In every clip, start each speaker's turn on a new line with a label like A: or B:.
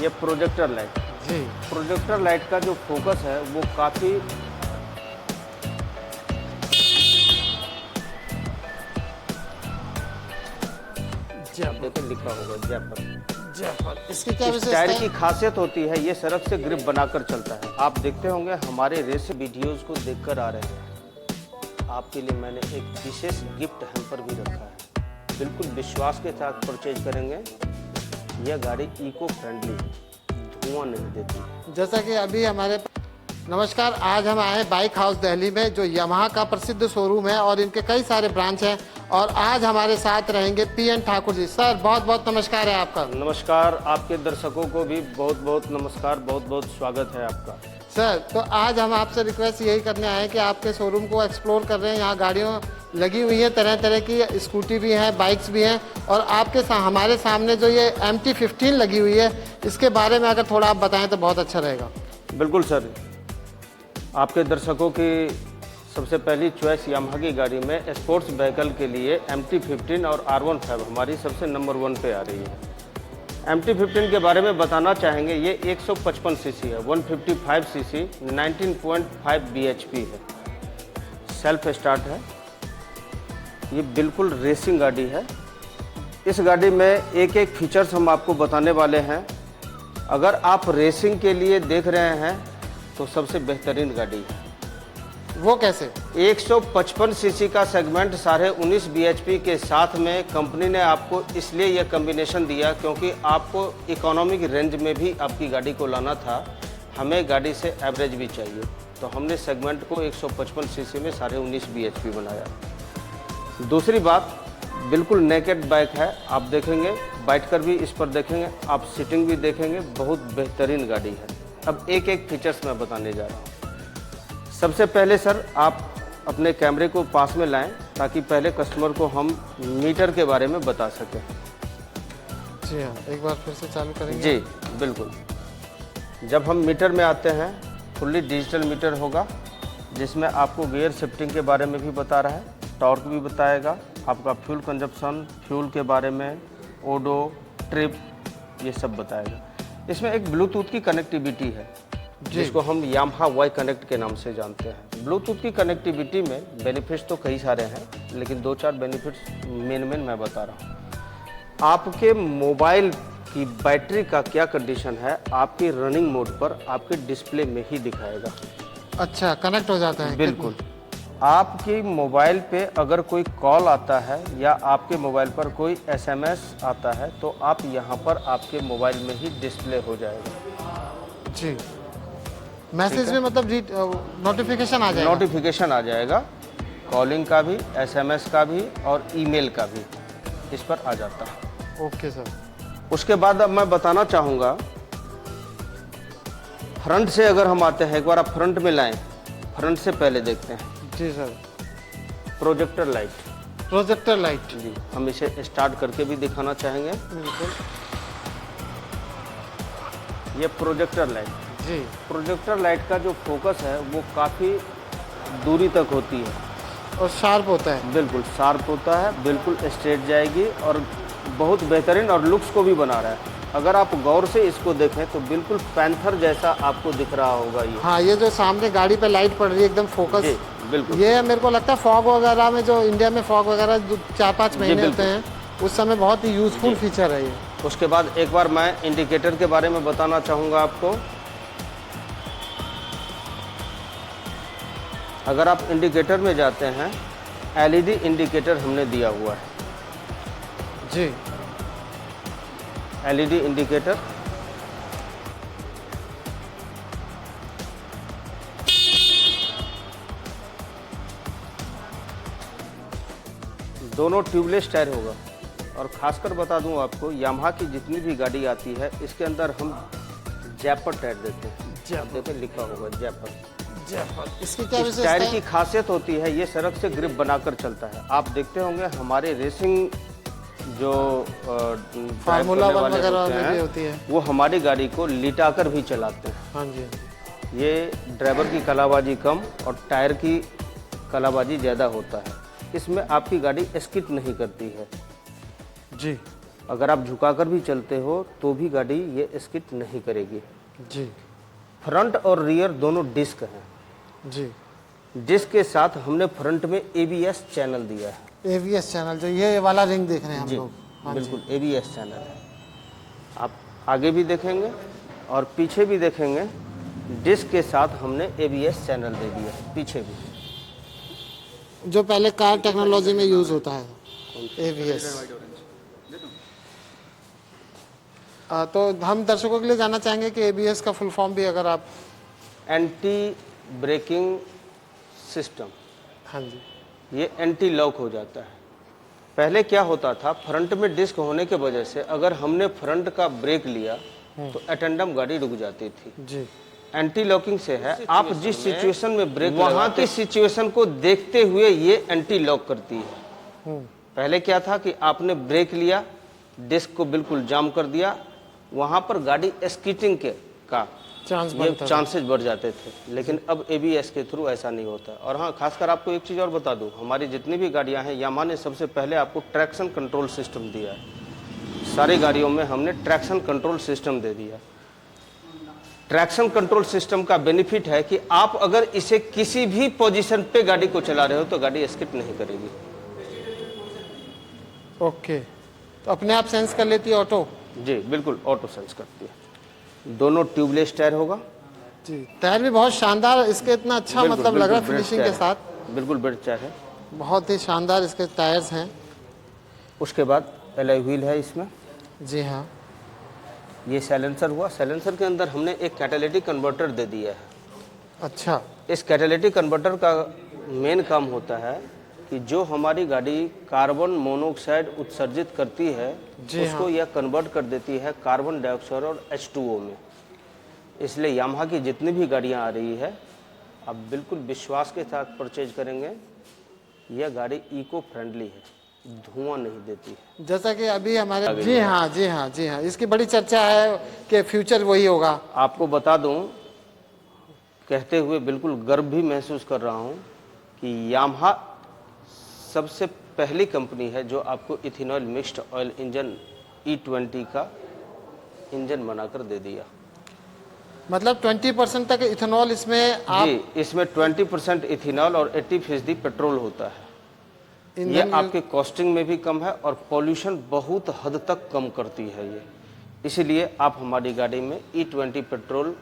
A: ये projector light
B: जी।
A: Projector light का जो फोकस है वो काफ़ी देखिए लिखा होगा जयपुर।
B: इसकी क्या
A: इस टायर
B: विशेषता
A: की
B: है?
A: खासियत होती है ये सड़क से ग्रिप बनाकर चलता है। आप देखते होंगे हमारे रेस वीडियोस को देखकर आ रहे हैं। आपके लिए मैंने एक विशेष गिफ्ट हैम्पर भी रखा है। बिल्कुल विश्वास के साथ परचेज करेंगे। यह गाड़ी इको फ्रेंडली है, धुआं नहीं देती।
B: जैसा कि अभी हमारे नमस्कार, आज हम आए बाइक हाउस दिल्ली में, जो यामाहा का प्रसिद्ध शोरूम है और इनके कई सारे ब्रांच हैं। और आज हमारे साथ रहेंगे पीएन ठाकुर जी। सर बहुत बहुत नमस्कार है आपका।
A: नमस्कार, आपके दर्शकों को भी बहुत बहुत नमस्कार, बहुत बहुत स्वागत है आपका।
B: सर तो आज हम आपसे रिक्वेस्ट यही करने आए हैं कि आपके शोरूम को एक्सप्लोर कर रहे हैं। यहाँ गाड़ियों लगी हुई है, तरह तरह की स्कूटी भी हैं, बाइक्स भी हैं। और आपके हमारे सामने जो ये MT-15 लगी हुई है, इसके बारे में अगर थोड़ा आप बताएं तो बहुत अच्छा रहेगा।
A: बिल्कुल सर, आपके दर्शकों की सबसे पहली चॉइस यामाहा की गाड़ी में स्पोर्ट्स व्हीकल के लिए MT-15 और R15 हमारी सबसे नंबर 1 पे आ रही है। MT-15 के बारे में बताना चाहेंगे, ये 155 सीसी है, 155 सीसी, 19.5 bhp है, सेल्फ स्टार्ट है। ये बिल्कुल रेसिंग गाड़ी है। इस गाड़ी में एक एक फीचर्स हम आपको बताने वाले हैं। अगर आप रेसिंग के लिए देख रहे हैं तो सबसे बेहतरीन गाड़ी है।
B: वो कैसे?
A: 155 सीसी का सेगमेंट 19.5 bhp के साथ में कंपनी ने आपको इसलिए यह कॉम्बिनेशन दिया क्योंकि आपको इकोनॉमिक रेंज में भी आपकी गाड़ी को लाना था। हमें गाड़ी से एवरेज भी चाहिए, तो हमने सेगमेंट को 155 सीसी में 19.5 bhp बनाया। दूसरी बात, बिल्कुल नेकेड बाइक है। आप देखेंगे, बैठकर भी इस पर देखेंगे, आप सीटिंग भी देखेंगे, बहुत बेहतरीन गाड़ी है। अब एक एक फीचर्स मैं बताने जा रहा हूँ। सबसे पहले सर, आप अपने कैमरे को पास में लाएं ताकि पहले कस्टमर को हम मीटर के बारे में बता सकें।
B: जी हाँ, एक बार फिर से चालू करेंगे।
A: जी बिल्कुल। जब हम मीटर में आते हैं, फुल्ली डिजिटल मीटर होगा जिसमें आपको गियर शिफ्टिंग के बारे में भी बता रहा है, टॉर्क भी बताएगा, आपका फ्यूल कंजप्शन, फ्यूल के बारे में, ओडो, ट्रिप, ये सब बताएगा। इसमें एक ब्लूटूथ की कनेक्टिविटी है जिसको हम यामाहा वाई कनेक्ट के नाम से जानते हैं। ब्लूटूथ की कनेक्टिविटी में बेनिफिट्स तो कई सारे हैं, लेकिन 2-4 बेनिफिट्स मेन मैं बता रहा हूँ। आपके मोबाइल की बैटरी का क्या कंडीशन है, आपकी रनिंग मोड पर आपके डिस्प्ले में ही दिखाएगा।
B: अच्छा, कनेक्ट हो जाता है?
A: बिल्कुल। आपकी मोबाइल पे अगर कोई कॉल आता है या आपके मोबाइल पर कोई SMS आता है तो आप यहाँ पर आपके मोबाइल में ही डिस्प्ले हो जाएगा।
B: जी, मैसेज में मतलब नोटिफिकेशन आ जाएगा?
A: नोटिफिकेशन आ जाएगा, कॉलिंग का भी, SMS का भी और ईमेल का भी इस पर आ जाता है।
B: Okay sir.
A: उसके बाद अब मैं बताना चाहूँगा, फ्रंट से अगर हम आते हैं, एक बार आप फ्रंट में लाएं, फ्रंट से पहले देखते हैं।
B: जी sir.
A: Projector light.
B: Projector light.
A: जी, हम इसे स्टार्ट करके भी दिखाना चाहेंगे।
B: बिल्कुल।
A: ये प्रोजेक्टर लाइट।
B: जी।
A: प्रोजेक्टर लाइट का जो फोकस है वो काफ़ी दूरी तक होती है
B: और शार्प होता है?
A: बिल्कुल शार्प होता है, बिल्कुल स्ट्रेट जाएगी और बहुत बेहतरीन, और लुक्स को भी बना रहा है। अगर आप गौर से इसको देखें तो बिल्कुल पैंथर जैसा आपको दिख रहा होगा ये।
B: हाँ, ये जो सामने गाड़ी पे लाइट पड़ रही है एकदम फोकस।
A: जी बिल्कुल।
B: ये मेरे को लगता है फॉग वगैरह में, जो इंडिया में फॉग वगैरह जो 4-5 महीने होते हैं, उस समय बहुत ही यूजफुल फीचर है ये।
A: उसके बाद एक बार मैं इंडिकेटर के बारे में बताना चाहूँगा आपको। अगर आप इंडिकेटर में जाते हैं, LED इंडिकेटर हमने दिया हुआ है।
B: जी।
A: LED इंडिकेटर दोनों ट्यूबलेस टायर होगा। और खासकर बता दूं आपको, यामाहा की जितनी भी गाड़ी आती है इसके अंदर हम जयपुर टायर देते हैं। देखिए लिखा होगा जयपुर।
B: इसकी क्या
A: इस
B: विशेषता
A: टायर
B: है?
A: की खासियत होती है ये सड़क से ग्रिप बनाकर चलता है। आप देखते होंगे हमारे रेसिंग जो
B: फार्मूला 1 वगैरह
A: होते
B: में भी
A: हैं,
B: होती है,
A: वो हमारी गाड़ी को लिटाकर भी चलाते हैं।
B: हाँ जी।
A: ये ड्राइवर की कलाबाजी कम और टायर की कलाबाजी ज़्यादा होता है। इसमें आपकी गाड़ी स्किड नहीं करती है।
B: जी।
A: अगर आप झुकाकर भी चलते हो तो भी गाड़ी ये स्किड नहीं करेगी।
B: जी
A: फ्रंट और रियर दोनों डिस्क हैं।
B: जी।
A: डिस्क के साथ हमने फ्रंट में ABS चैनल दिया है।
B: ABS चैनल, जो ये वाला रिंग देख रहे हैं हम
A: जी
B: लोग। हाँ जी।
A: बिल्कुल ABS चैनल है। आप आगे भी देखेंगे और पीछे भी देखेंगे, डिस्क के साथ हमने ABS चैनल दे दिया है पीछे भी,
B: जो पहले कार टेक्नोलॉजी में यूज होता है ABS। तो हम दर्शकों के लिए जानना चाहेंगे कि ABS का फुल फॉर्म भी अगर आप।
A: Anti braking system.
B: हाँ जी।
A: ये एंटी लॉक हो जाता है। पहले क्या होता था, फ्रंट में डिस्क होने के वजह से अगर हमने फ्रंट का ब्रेक लिया तो अटेंडम गाड़ी रुक जाती थी।
B: जी।
A: एंटी लॉकिंग से है, आप जिस सिचुएशन में ब्रेक वहां की सिचुएशन को देखते हुए ये एंटी लॉक करती है। पहले क्या था कि आपने ब्रेक लिया, डिस्क को बिल्कुल जाम कर दिया, वहां पर गाड़ी स्कीटिंग के का चांसेस बढ़ जाते थे, लेकिन अब ABS के थ्रू ऐसा नहीं होता। और हाँ, खासकर आपको एक चीज़ और बता दूं, हमारी जितनी भी गाड़ियां हैं, यामाहा ने सबसे पहले आपको ट्रैक्शन कंट्रोल सिस्टम दिया है। सारी गाड़ियों में हमने ट्रैक्शन कंट्रोल सिस्टम दे दिया। ट्रैक्शन कंट्रोल सिस्टम का बेनिफिट है कि आप अगर इसे किसी भी पोजीशन पे गाड़ी को चला रहे हो तो गाड़ी स्किड नहीं करेगी।
B: ओके, तो अपने आप सेंस कर लेती है ऑटो?
A: जी बिल्कुल, ऑटो सेंस करती है। दोनों ट्यूबलेस टायर होगा।
B: जी, टायर भी बहुत शानदार, इसके इतना अच्छा मतलब लग रहा है फिनिशिंग के साथ।
A: बिल्कुल ब्रेड टायर है,
B: बहुत ही शानदार इसके टायर्स हैं।
A: उसके बाद एलॉय व्हील है इसमें।
B: जी हाँ।
A: ये साइलेंसर हुआ। साइलेंसर के अंदर हमने एक कैटालिटिक कन्वर्टर दे दिया है।
B: अच्छा।
A: इस कैटालिटिक कन्वर्टर का मेन काम होता है कि जो हमारी गाड़ी कार्बन मोनोऑक्साइड उत्सर्जित करती है उसको यह कन्वर्ट कर देती है कार्बन डाइऑक्साइड और H2O में। इसलिए यामाहा की जितनी भी गाड़ियां आ रही है, आप बिल्कुल विश्वास के साथ परचेज करेंगे, यह गाड़ी इको फ्रेंडली है, धुआं नहीं देती है।
B: जैसा कि अभी हमारे जी हाँ जी हाँ जी हाँ, इसकी बड़ी चर्चा है कि फ्यूचर वही होगा।
A: आपको बता दूं, कहते हुए बिल्कुल गर्व भी महसूस कर रहा हूं कि यामाहा सबसे पहली कंपनी है जो आपको ethanol mixed oil engine E20 का इंजन बनाकर दे दिया।
B: मतलब 20% तक इथेनॉल इसमें आप
A: जी, इसमें 20% इथेनॉल और 80% पेट्रोल होता है। ये आपके कॉस्टिंग में भी कम है और पॉल्यूशन बहुत हद तक कम करती है ये। इसीलिए आप हमारी गाड़ी में E20 पेट्रोल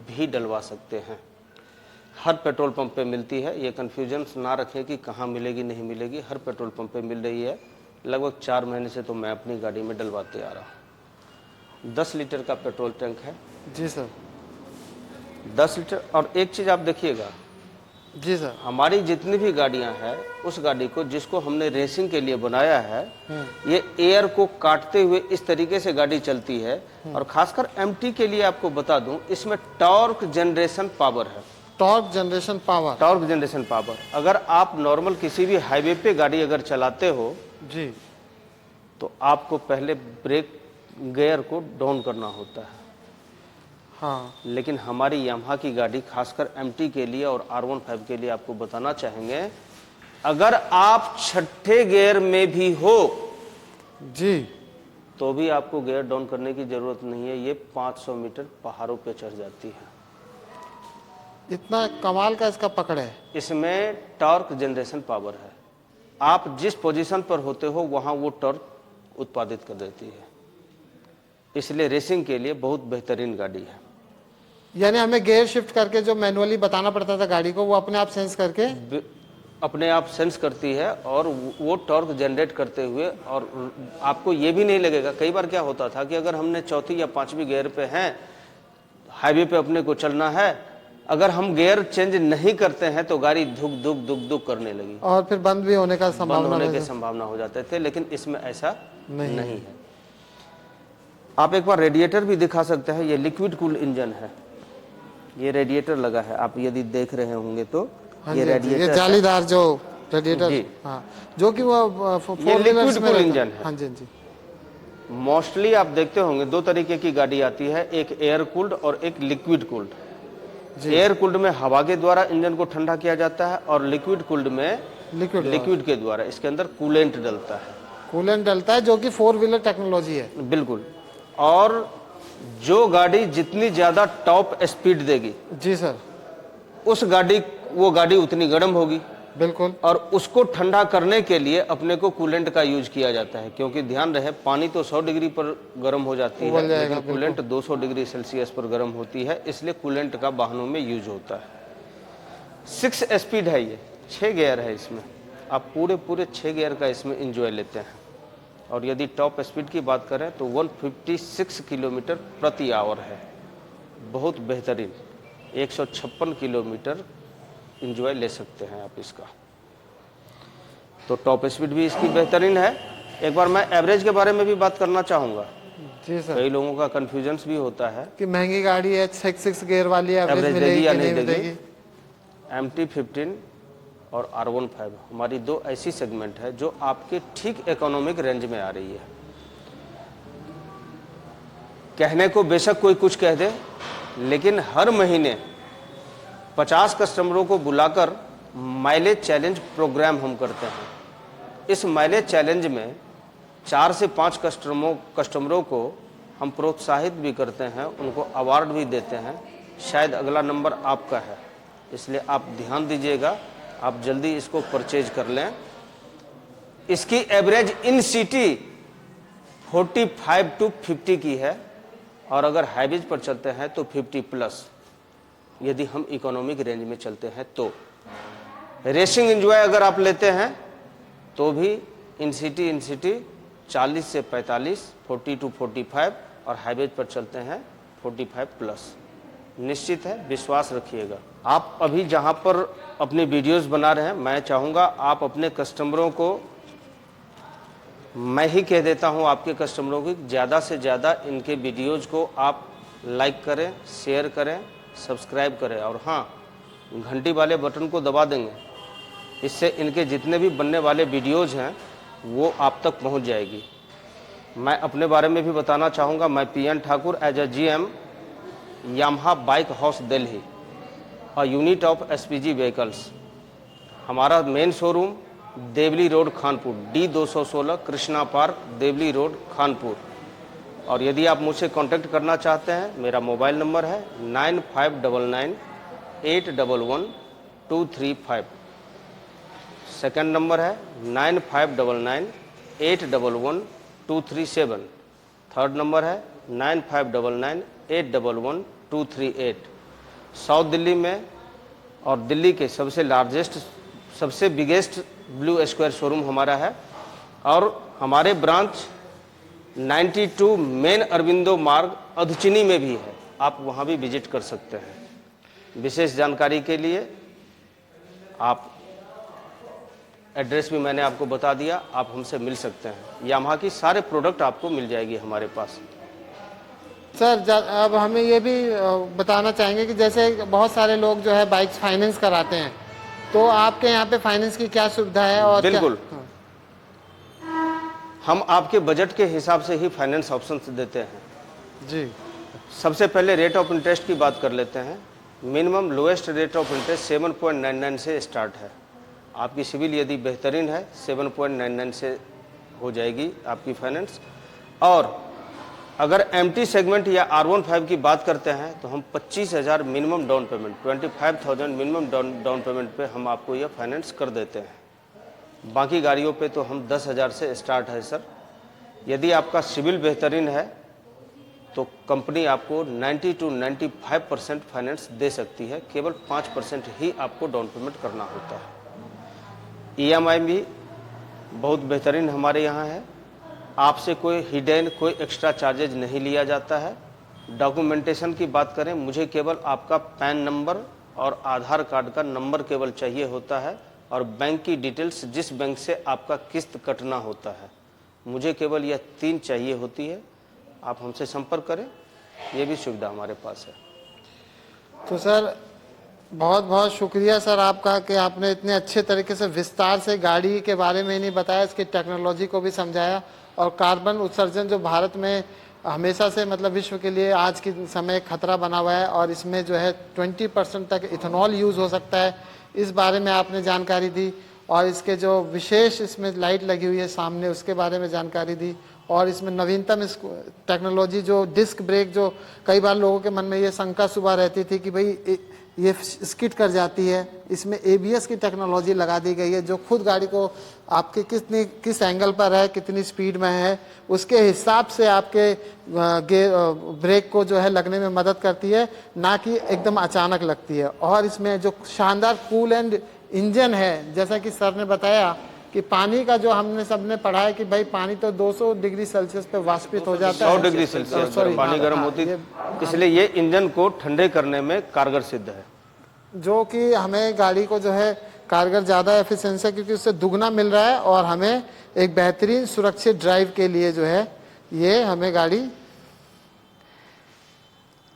A: भी डलवा सकते हैं। हर पेट्रोल पंप पे मिलती है, ये कन्फ्यूजन ना रखें कि कहाँ मिलेगी नहीं मिलेगी, हर पेट्रोल पंप पे मिल रही है। लगभग 4 महीने से तो मैं अपनी गाड़ी में डलवाते आ रहा हूँ। 10 लीटर का पेट्रोल टैंक है।
B: जी सर।
A: 10 लीटर। और एक चीज़ आप देखिएगा,
B: जी सर,
A: हमारी जितनी भी गाड़ियां हैं, उस गाड़ी को जिसको हमने रेसिंग के लिए बनाया है, ये एयर को काटते हुए इस तरीके से गाड़ी चलती है। और खासकर MT के लिए आपको बता दूं, इसमें टॉर्क जनरेशन पावर है।
B: Torque generation power.
A: Torque generation power. अगर आप नॉर्मल किसी भी हाईवे पे गाड़ी अगर चलाते हो
B: जी,
A: तो आपको पहले ब्रेक गियर को डाउन करना होता है।
B: हाँ।
A: लेकिन हमारी यामाहा की गाड़ी खासकर MT के लिए और R15 के लिए आपको बताना चाहेंगे, अगर आप 6ठे गियर में भी हो
B: जी
A: तो भी आपको गियर डाउन करने की जरूरत नहीं है। ये 500 मीटर पहाड़ों पे चढ़ जाती है।
B: इतना कमाल का इसका पकड़ है।
A: इसमें टॉर्क जनरेशन पावर है। आप जिस पोजीशन पर होते हो वहां वो टॉर्क उत्पादित कर देती है। इसलिए रेसिंग के लिए बहुत बेहतरीन गाड़ी है।
B: यानी हमें गियर शिफ्ट करके जो मैनुअली बताना पड़ता था गाड़ी को, वो अपने आप सेंस करके
A: अपने आप सेंस करती है और वो टॉर्क जनरेट करते हुए, और आपको ये भी नहीं लगेगा। कई बार क्या होता था कि अगर हमने 4थी या 5वीं गियर पे हैं, हाईवे पे अपने को चलना है, अगर हम गियर चेंज नहीं करते हैं तो गाड़ी धुक धुक धुक धुक करने लगी
B: और फिर बंद भी होने का
A: संभावना हो जाते थे। लेकिन इसमें ऐसा नहीं है। आप एक बार रेडिएटर भी दिखा सकते हैं। ये लिक्विड कूल इंजन है, ये रेडिएटर लगा है, आप यदि देख रहे होंगे तो। ये रेडिएटर,
B: ये जालीदार जो रेडिएटर, हाँ, जो कि वो 4
A: लिक्विड कूल इंजन है।
B: हाँ जी जी।
A: मोस्टली आप देखते होंगे 2 तरीके की गाड़ी आती है, एक एयर कूल्ड और एक लिक्विड कूल्ड। एयर कूल्ड में हवा के द्वारा इंजन को ठंडा किया जाता है और लिक्विड कूल्ड में लिक्विड के द्वारा इसके अंदर कूलेंट डलता है।
B: कूलेंट डलता है, जो कि 4 व्हीलर टेक्नोलॉजी है।
A: बिल्कुल। और जो गाड़ी जितनी ज़्यादा टॉप स्पीड देगी
B: जी सर।
A: वो गाड़ी उतनी गर्म होगी।
B: बिल्कुल।
A: और उसको ठंडा करने के लिए अपने को कूलेंट का यूज किया जाता है, क्योंकि ध्यान रहे पानी तो 100 डिग्री पर गर्म हो जाती है, लेकिन कूलेंट 200 डिग्री सेल्सियस पर गर्म होती है, इसलिए कूलेंट का वाहनों में यूज होता है। 6 स्पीड है, ये 6 गियर है इसमें, आप पूरे 6 गियर का इसमें इंजॉय लेते हैं। और यदि टॉप स्पीड की बात करें तो 156 किलोमीटर प्रति आवर है, बहुत बेहतरीन। 156 किलोमीटर इंजॉय ले सकते हैं आप इसका। तो टॉप स्पीड भी इसकी बेहतरीन है। एक बार मैं एवरेज के बारे में भी बात करना चाहूँगा।
B: जी सर।
A: कई लोगों का कन्फ्यूजन्स भी होता है
B: कि महंगी गाड़ी है, 6 गियर वाली एवरेज
A: देगी या नहीं देगी। MT-15 और R15 हमारी 2 ऐसी सेगमेंट है जो आपके ठीक इकोनॉमिक रेंज में आ रही है। कहने को बेशक कोई कुछ कह दे, लेकिन हर महीने 50 कस्टमरों को बुलाकर माइलेज चैलेंज प्रोग्राम हम करते हैं। इस माइलेज चैलेंज में 4 से 5 कस्टमरों को हम प्रोत्साहित भी करते हैं, उनको अवार्ड भी देते हैं। शायद अगला नंबर आपका है, इसलिए आप ध्यान दीजिएगा, आप जल्दी इसको परचेज कर लें। इसकी एवरेज इन सिटी 45 to 50 की है, और अगर हाईवेज पर चलते हैं तो 50+, यदि हम इकोनॉमिक रेंज में चलते हैं तो। रेसिंग एंजॉय अगर आप लेते हैं तो भी इन सिटी 40 से 45, 40 to 45, और हाईवेज पर चलते हैं 45+। निश्चित है, विश्वास रखिएगा। आप अभी जहां पर अपनी वीडियोस बना रहे हैं, मैं चाहूँगा आप अपने कस्टमरों को, मैं ही कह देता हूं आपके कस्टमरों की, ज़्यादा से ज़्यादा इनके वीडियोज़ को आप लाइक करें, शेयर करें, सब्सक्राइब करें, और हाँ, घंटी वाले बटन को दबा देंगे, इससे इनके जितने भी बनने वाले वीडियोज़ हैं वो आप तक पहुंच जाएगी। मैं अपने बारे में भी बताना चाहूँगा। मैं PN Thakur, as a GM Yamaha bike house Delhi, a unit of SPG vehicles. हमारा main showroom Devli road Khanpur, D216 Krishna park, Devli road Khanpur. और यदि आप मुझसे कांटेक्ट करना चाहते हैं, मेरा मोबाइल नंबर है 9599811235। सेकंड नंबर है 9599811237। थर्ड नंबर है 9599811238। साउथ दिल्ली में और दिल्ली के सबसे बिगेस्ट ब्लू स्क्वायर शोरूम हमारा है, और हमारे ब्रांच 92 मेन अरविंदो मार्ग अधचीनी में भी है, आप वहां भी विजिट कर सकते हैं। विशेष जानकारी के लिए आप, एड्रेस भी मैंने आपको बता दिया, आप हमसे मिल सकते हैं। यामाहा की सारे प्रोडक्ट आपको मिल जाएगी हमारे पास।
B: सर अब हमें ये भी बताना चाहेंगे कि जैसे बहुत सारे लोग जो है बाइक्स फाइनेंस कराते हैं, तो आपके यहाँ पे फाइनेंस की क्या सुविधा है? और
A: बिल्कुल, हम आपके बजट के हिसाब से ही फाइनेंस ऑप्शंस देते हैं
B: जी।
A: सबसे पहले रेट ऑफ इंटरेस्ट की बात कर लेते हैं। Minimum lowest rate of interest 7.99 से स्टार्ट है। आपकी सिविल यदि बेहतरीन है 7.99 से हो जाएगी आपकी फाइनेंस। और अगर MT सेगमेंट या R15 की बात करते हैं तो हम 25,000 minimum down payment, 25,000 minimum down payment पे हम आपको यह फाइनेंस कर देते हैं। बाकी गाड़ियों पे तो हम 10,000 से स्टार्ट है सर। यदि आपका सिविल बेहतरीन है तो कंपनी आपको 90 to 95% फाइनेंस दे सकती है, केवल 5% ही आपको डाउन पेमेंट करना होता है। EMI भी बहुत बेहतरीन हमारे यहाँ है, आपसे कोई हिडन कोई एक्स्ट्रा चार्जेज नहीं लिया जाता है। डॉक्यूमेंटेशन की बात करें, मुझे केवल आपका पैन नंबर और आधार कार्ड का नंबर केवल चाहिए होता है, और बैंक की डिटेल्स, जिस बैंक से आपका किस्त कटना होता है, मुझे केवल यह 3 चाहिए होती है। आप हमसे संपर्क करें, ये भी सुविधा हमारे पास है।
B: तो सर बहुत बहुत शुक्रिया सर आपका कि आपने इतने अच्छे तरीके से विस्तार से गाड़ी के बारे में ही नहीं बताया, इसकी टेक्नोलॉजी को भी समझाया, और कार्बन उत्सर्जन जो भारत में हमेशा से मतलब विश्व के लिए आज के समय खतरा बना हुआ है, और इसमें जो है 20% तक इथेनॉल यूज़ हो सकता है, इस बारे में आपने जानकारी दी। और इसके जो विशेष इसमें लाइट लगी हुई है सामने उसके बारे में जानकारी दी। और इसमें नवीनतम टेक्नोलॉजी जो डिस्क ब्रेक, जो कई बार लोगों के मन में ये शंका सुबह रहती थी कि भाई ये स्किड कर जाती है, इसमें ABS की टेक्नोलॉजी लगा दी गई है जो खुद गाड़ी को आपके किस एंगल पर है, कितनी स्पीड में है, उसके हिसाब से आपके ब्रेक को जो है लगने में मदद करती है, ना कि एकदम अचानक लगती है। और इसमें जो शानदार कूल एंड इंजन है, जैसा कि सर ने बताया कि पानी का जो हमने सबने पढ़ा है कि भाई पानी तो 200 डिग्री सेल्सियस पे वाष्पित हो जाता है,
A: 100 डिग्री सेल्सियस पर पानी गर्म होती है, इसलिए ये इंजन को ठंडे करने में कारगर सिद्ध है,
B: जो कि हमें गाड़ी को जो है कारगर ज़्यादा एफिशिएंसी है क्योंकि उससे दुगना मिल रहा है। और हमें एक बेहतरीन सुरक्षित ड्राइव के लिए जो है ये हमें गाड़ी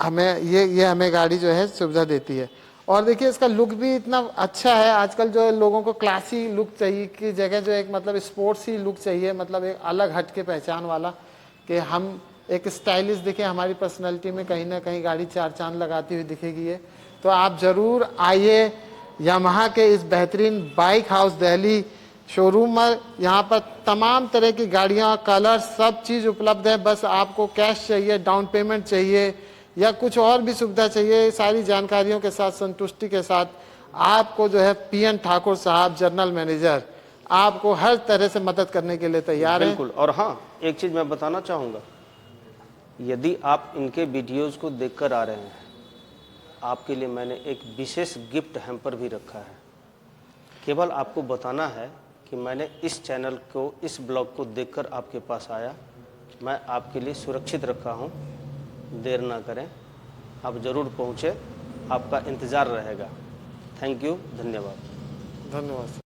B: हमें गाड़ी जो है सुविधा देती है। और देखिए इसका लुक भी इतना अच्छा है, आजकल जो है लोगों को क्लासी लुक चाहिए की जगह जो एक मतलब स्पोर्ट्सी लुक चाहिए, मतलब एक अलग हट के पहचान वाला, कि हम एक स्टाइलिश दिखे, हमारी पर्सनैलिटी में कहीं ना कहीं गाड़ी चार चांद लगाती हुई दिखेगी ये। तो आप ज़रूर आइए यामाहा के इस बेहतरीन बाइक हाउस दिल्ली शोरूम में। यहाँ पर तमाम तरह की गाड़ियाँ, कलर, सब चीज़ उपलब्ध है। बस आपको कैश चाहिए, डाउन पेमेंट चाहिए या कुछ और भी सुविधा चाहिए, सारी जानकारियों के साथ, संतुष्टि के साथ आपको जो है PN ठाकुर साहब जनरल मैनेजर आपको हर तरह से मदद करने के लिए तैयार है।
A: बिल्कुल। और हाँ, एक चीज़ मैं बताना चाहूँगा, यदि आप इनके वीडियोज़ को देखकर आ रहे हैं, आपके लिए मैंने एक विशेष गिफ्ट हैम्पर भी रखा है। केवल आपको बताना है कि मैंने इस चैनल को, इस ब्लॉग को देखकर आपके पास आया, मैं आपके लिए सुरक्षित रखा हूँ। देर ना करें, आप ज़रूर पहुँचे, आपका इंतज़ार रहेगा। थैंक यू, धन्यवाद।
B: धन्यवाद सर।